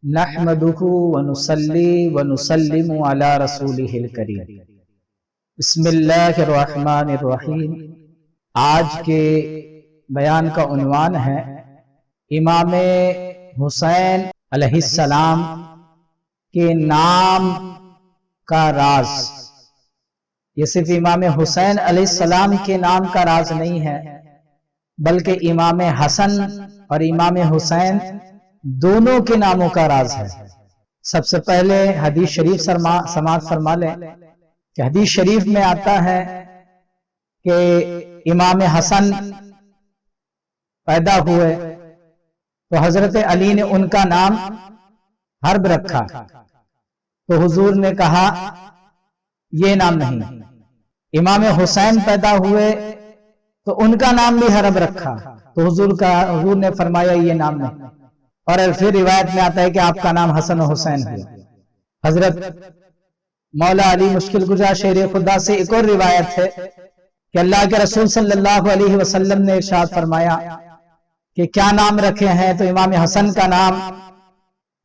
نحمدہ ونصلی ونسلم علی رسولہ الکریم۔ بسم اللہ الرحمن الرحیم۔ آج کے بیان کا عنوان ہے امام حسین علیہ السلام کے نام کا راز۔ یہ صرف امام حسین علیہ السلام کے نام کا راز نہیں ہے، بلکہ امام حسن اور امام حسین دونوں کے ناموں کا راز ہے۔ سب سے پہلے حدیث شریف سماعت فرما لیں کہ حدیث شریف میں آتا ہے کہ امام حسن پیدا ہوئے تو حضرت علی نے ان کا نام حرب رکھا، تو حضور نے کہا یہ نام نہیں۔ امام حسین پیدا ہوئے تو ان کا نام بھی حرب رکھا، تو حضور نے فرمایا یہ نام نہیں۔ اور پھر روایت میں آتا ہے کہ آپ کا نام حسن و حسین ہے۔ حضرت مولا علی مشکل گزار شیر خدا سے ایک اور روایت ہے کہ اللہ کے رسول صلی اللہ علیہ وسلم نے ارشاد فرمایا کہ کیا نام رکھے ہیں، تو امام حسن کا نام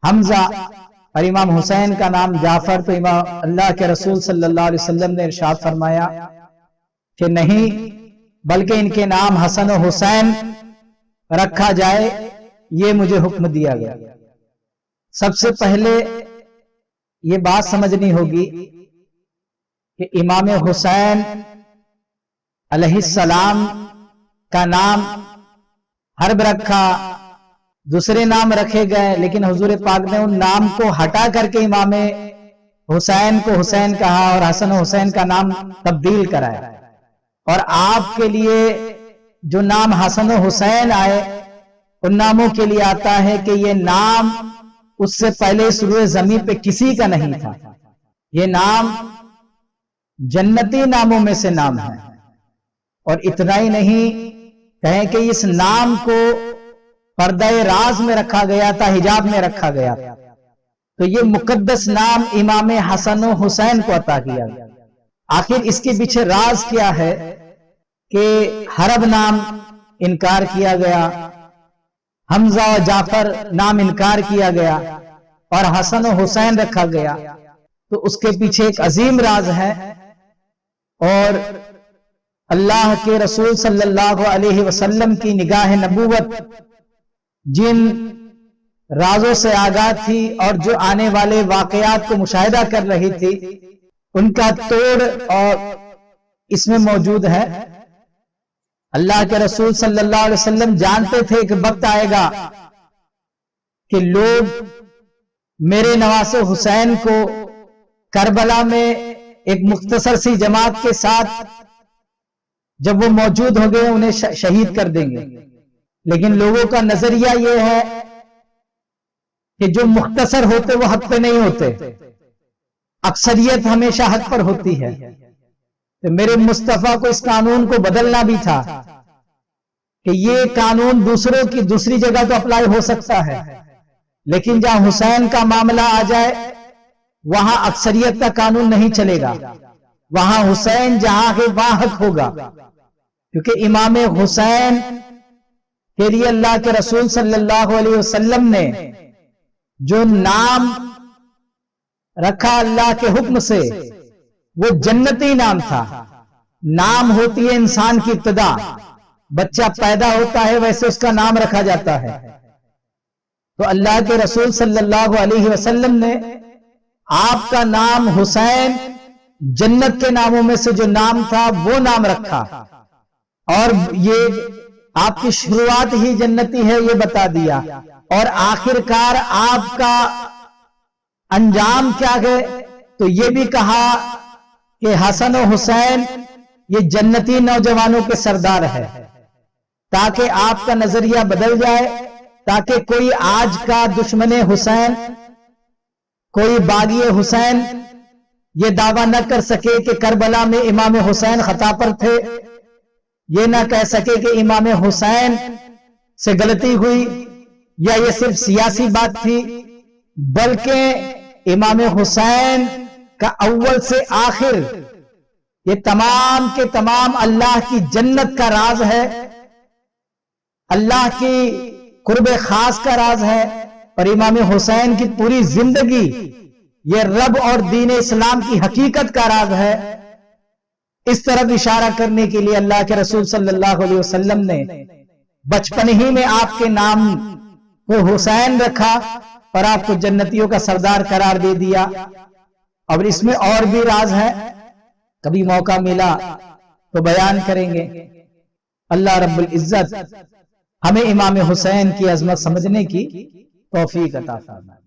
حمزہ اور امام حسین کا نام جعفر۔ تو اللہ کے رسول صلی اللہ علیہ وسلم نے ارشاد فرمایا کہ نہیں، بلکہ ان کے نام حسن و حسین رکھا جائے، یہ مجھے حکم دیا گیا۔ سب سے پہلے یہ بات سمجھنی ہوگی کہ امام حسین علیہ السلام کا نام حرب رکھا، دوسرے نام رکھے گئے، لیکن حضور پاک نے ان نام کو ہٹا کر کے امام حسین کو حسین کہا اور حسن و حسین کا نام تبدیل کرایا۔ اور آپ کے لیے جو نام حسن و حسین آئے، ان ناموں کے لیے آتا ہے کہ یہ نام اس سے پہلے سروئے زمین پہ کسی کا نہیں تھا۔ یہ نام جنتی ناموں میں سے نام ہے۔ اور اتنا ہی نہیں، کہیں کہ اس نام کو پردہ راز میں رکھا گیا تھا، حجاب میں رکھا گیا تھا، تو یہ مقدس نام امام حسن و حسین کو عطا کیا گیا۔ آخر اس کے پیچھے راز کیا ہے کہ حرب نام انکار کیا گیا، حمزہ و جعفر نام انکار کیا گیا، اور حسن و حسین رکھا گیا، تو اس کے پیچھے ایک عظیم راز ہے۔ اور اللہ کے رسول صلی اللہ علیہ وسلم کی نگاہ نبوت جن رازوں سے آگاہ تھی اور جو آنے والے واقعات کو مشاہدہ کر رہی تھی، ان کا توڑ اور اس میں موجود ہے۔ اللہ کے رسول صلی اللہ علیہ وسلم جانتے تھے کہ وقت آئے گا کہ لوگ میرے نواسے حسین کو کربلا میں ایک مختصر سی جماعت کے ساتھ جب وہ موجود ہو گئے انہیں شہید کر دیں گے، لیکن لوگوں کا نظریہ یہ ہے کہ جو مختصر ہوتے وہ حق پہ نہیں ہوتے، اکثریت ہمیشہ حق پر ہوتی ہے۔ تو میرے مصطفیٰ کو اس قانون کو بدلنا بھی تھا کہ یہ قانون دوسروں کی دوسری جگہ تو اپلائی ہو سکتا ہے، لیکن جہاں حسین کا معاملہ آ جائے وہاں اکثریت کا قانون نہیں چلے گا، وہاں حسین جہاں ہے وہاں حق ہوگا، کیونکہ امام حسین کے لیے اللہ کے رسول صلی اللہ علیہ وسلم نے جو نام رکھا اللہ کے حکم سے، وہ جنتی نام تھا۔ نام ہوتی ہے انسان کی ابتدا، بچہ پیدا ہوتا ہے ویسے اس کا نام رکھا جاتا ہے۔ تو اللہ کے رسول صلی اللہ علیہ وسلم نے آپ کا نام حسین جنت کے ناموں میں سے جو نام تھا وہ نام رکھا، اور یہ آپ کی شروعات ہی جنتی ہے یہ بتا دیا، اور آخرکار آپ کا انجام کیا ہے تو یہ بھی کہا کہ حسن و حسین یہ جنتی نوجوانوں کے سردار ہے، تاکہ آپ کا نظریہ بدل جائے، تاکہ کوئی آج کا دشمن حسین، کوئی باغی حسین یہ دعویٰ نہ کر سکے کہ کربلا میں امام حسین خطا پر تھے، یہ نہ کہہ سکے کہ امام حسین سے غلطی ہوئی یا یہ صرف سیاسی بات تھی، بلکہ امام حسین کا اول سے آخر یہ تمام کے تمام اللہ کی جنت کا راز ہے، اللہ کی قرب خاص کا راز ہے، اور امام حسین کی پوری زندگی یہ رب اور دین اسلام کی حقیقت کا راز ہے، اس طرف اشارہ کرنے کے لیے اللہ کے رسول صلی اللہ علیہ وسلم نے بچپن ہی میں آپ کے نام کو حسین رکھا اور آپ کو جنتیوں کا سردار قرار دے دیا۔ اور اس میں اور بھی راز ہے، کبھی موقع ملا تو بیان کریں گے۔ اللہ رب العزت ہمیں امام حسین کی عظمت سمجھنے کی توفیق عطا فرمائے۔